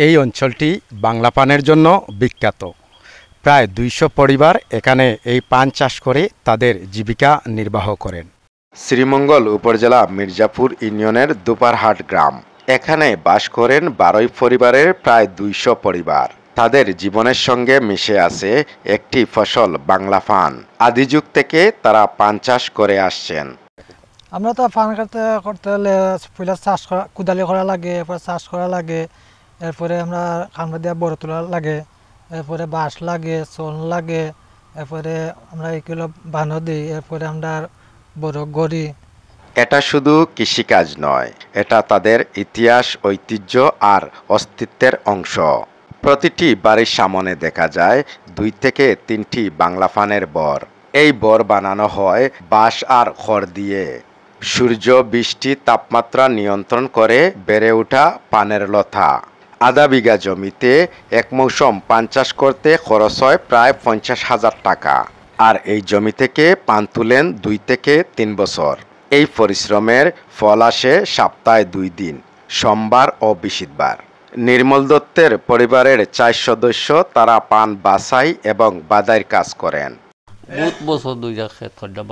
এই অঞ্চলটি বাংলা পানের জন্য বিখ্যাত। প্রায় ২০০ পরিবার এখানে এই পান চাষ করে তাদের জীবিকা নির্বাহ করেন। শ্রীমঙ্গল উপজেলা মির্জাপুর ইউনিয়নের দুপারহাট গ্রাম। এখানে বাস করেন ১২ পরিবারের প্রায় ২০০ পরিবার। তাদের জীবনের সঙ্গে মিশে আছে একটি ফসল বাংলা পান। আদিযুগ থেকে তারা পান চাষ করে আসছেন। আমরা তো পান করতে হলে পয়লা চাষ করা, কুদালি করা লাগে, এরপর চাষ করা লাগে, এরপরে আমরা কামড়া দিয়ে বড় তোলা লাগে, এরপরে বাঁশ লাগে, চন লাগে, এরপরে আমরা এগুলো বানো দিই, এরপরে আমরা বড় গড়ি। এটা শুধু কৃষিকাজ নয়, এটা তাদের ইতিহাস, ঐতিহ্য আর অস্তিত্বের অংশ। প্রতিটি বাড়ির সামনে দেখা যায় ২ থেকে ৩টি বাংলা পানের বর। এই বর বানানো হয় বাঁশ আর খড় দিয়ে। সূর্য, বৃষ্টি, তাপমাত্রা নিয়ন্ত্রণ করে বেড়ে ওঠা পানের লতা। আধা বিঘা জমিতে এক মৌসুম পান চাষ করতে খরচ হয় প্রায় ৫০,০০০ টাকা। আর এই জমি থেকে পান তুলেন ২ থেকে ৩ বছর। এই পরিশ্রমের ফল আসে সপ্তাহে ২ দিন, সোমবার ও বৃহস্পতিবার। নির্মল দত্তের পরিবারের ৪ সদস্য, তারা পান বাছাই এবং বাদাইয়ের কাজ করেন। বহুত বছর দুই ক্ষেত খরচা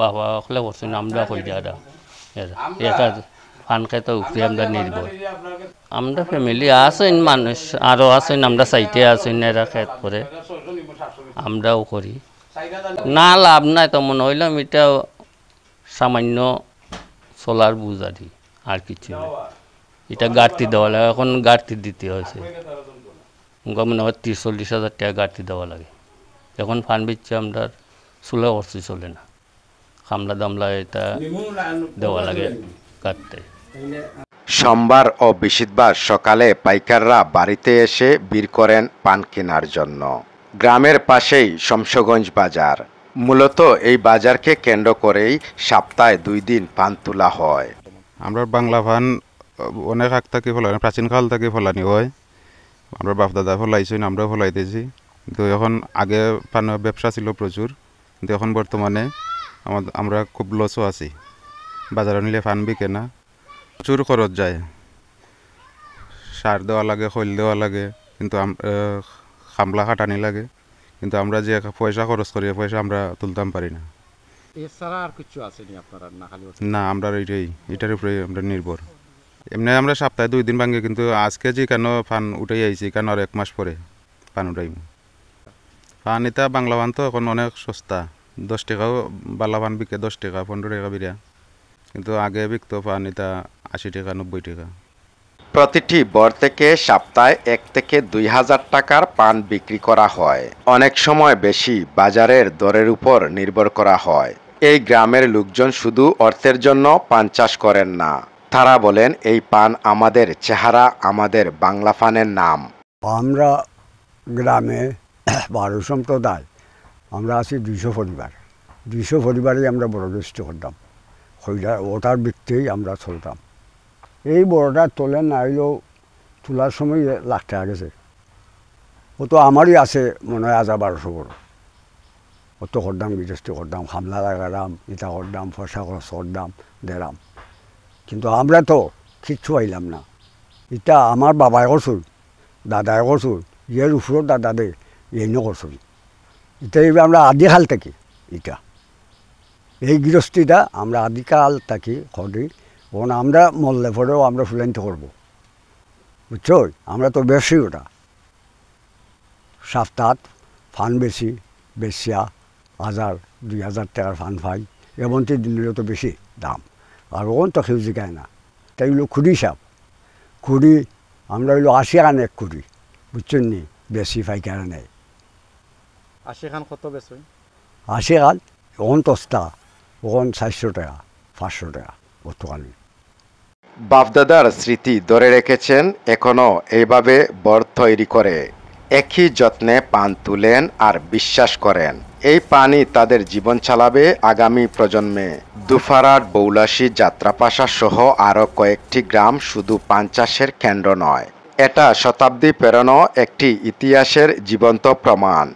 বাবা হলে করছেন, আমরা কইরা এটা পান খেতে উপরে আমরা নির্ভর। আমরা ফ্যামিলি আছেন, মানুষ আরও আছেন, আমরা সাইটে আছেন, এরা খেত করে আমরাও করি। না লাভ নাই তো মনে হইলাম এটা সামান্য সোলার বুঝারি, আর কিছু নেই। এটা গাড়তি দেওয়া লাগে, এখন গাড়তি দিতে হয়েছে। মনে হয় ৩০-৪০ হাজার টাকা গাড়তি দেওয়া লাগে। এখন ফান বেচছে আমরা চুলা করছি, চলে না, খামলা দামলা এটা দেওয়া লাগে কাটতে। সোমবার ও বৃহস্পতিবার সকালে পাইকাররা বাড়িতে এসে ভিড় করেন পান কেনার জন্য। গ্রামের পাশেই শমশগঞ্জ বাজার। মূলত এই বাজারকে কেন্দ্র করেই সপ্তাহে ২ দিন পান তোলা হয়। আমরা বাংলা পান অনেক আগ থেকে ফলানি, প্রাচীনকাল থেকে ফলানি হয়। আমরা বাপ দাদা ফলাইছেন, আমরাও ফলাইতেছি। কিন্তু এখন আগে পানের ব্যবসা ছিল প্রচুর, কিন্তু এখন বর্তমানে আমরা খুব লসও আছি। বাজারে নিলে পান বিকে না, প্রচুর খরচ যায়, সার দেওয়া লাগে, খৈল দেওয়া লাগে, কিন্তু খামলা খাটানি লাগে। কিন্তু আমরা যে পয়সা খরচ করি, পয়সা আমরা তুলতাম পারি না। এছাড়া আর কিছু আছে আপনারা? না, আমরা এটার উপরে আমরা নির্ভর। এমনি আমরা সপ্তাহে 2 দিন ভাঙি, কিন্তু আজকে যে কেন পান উঠাই আইছি, কেন আর 1 মাস পরে পান উঠাইম। পান এটা বাংলা পান তো এখন অনেক সস্তা, 10 টাকাও বাংলা পান বিকে, 10 টাকা 15 টাকা বিরা। কিন্তু আগে বিকতো পান এটা 80 টাকা 90 টাকা। প্রতিটি বর থেকে সপ্তাহে 1 থেকে 2,000 টাকার পান বিক্রি করা হয়। অনেক সময় বেশি বাজারের দরের উপর নির্ভর করা হয়। এই গ্রামের লোকজন শুধু অর্থের জন্য পান চাষ করেন না, তারা বলেন এই পান আমাদের চেহারা, আমাদের বাংলা পানের নাম। আমরা গ্রামে 12 সম্প্রদায়, আমরা আছি 200 পরিবার। 200 পরিবারেই আমরা বড়দৃষ্ট করতাম, ওটার ভিত্তিতেই আমরা চলতাম। এই বড়টা তোলেন না হইলেও তোলার সময় লাখ টাকা গেছে। ও তো আমারই আছে মনে হয় 1000-1200 বড়। অত করতাম, গৃহস্থী করতাম, খামলা লাগালাম, ইটা করতাম, ফসা খরচ করতাম, দেরাম। কিন্তু আমরা তো কিচ্ছু পাইলাম না। এটা আমার বাবাই করছুন, দাদাই করছুন, ইয়ের উপরও দাদা দে এনে করছুন। এটা এইবার আমরা আদিকাল থেকে এটা এই গৃহস্থিটা আমরা আদিকাল থাকি করি। ওখানে আমরা মরলে পরেও আমরা ফুলাইতে করবো, বুঝছো? আমরা তো বেশি ওটা সপ্তাহ ফান বেশিয়া 1000-2000 টাকার ফান পাই। এমনটি দিনেরও তো বেশি দাম, আর ওখান তো কেউ জিগায় না। তাই হলো খুঁড়ি সাপ, খুঁড়ি আমরা হইলো 80 খান 1 খুঁড়ি, বুঝছেন নি? বেশি পাইকারা নেই। 80 খান কত বেচেন? 80 খান ওখান 10 টাকা, ওখান 400 টাকা 500 টাকা বর্তমানে। বাপদাদার স্মৃতি ধরে রেখেছেন, এখনো এইভাবে বর তৈরি করে একই যত্নে পান তুলেন আর বিশ্বাস করেন এই পানই তাদের জীবন চালাবে আগামী প্রজন্মে। দুপারহাট, বৌলাশী, যাত্রাপাশা সহ আরও কয়েকটি গ্রাম শুধু পান চাষের কেন্দ্র নয়, এটা শতাব্দী পেরোনো একটি ইতিহাসের জীবন্ত প্রমাণ।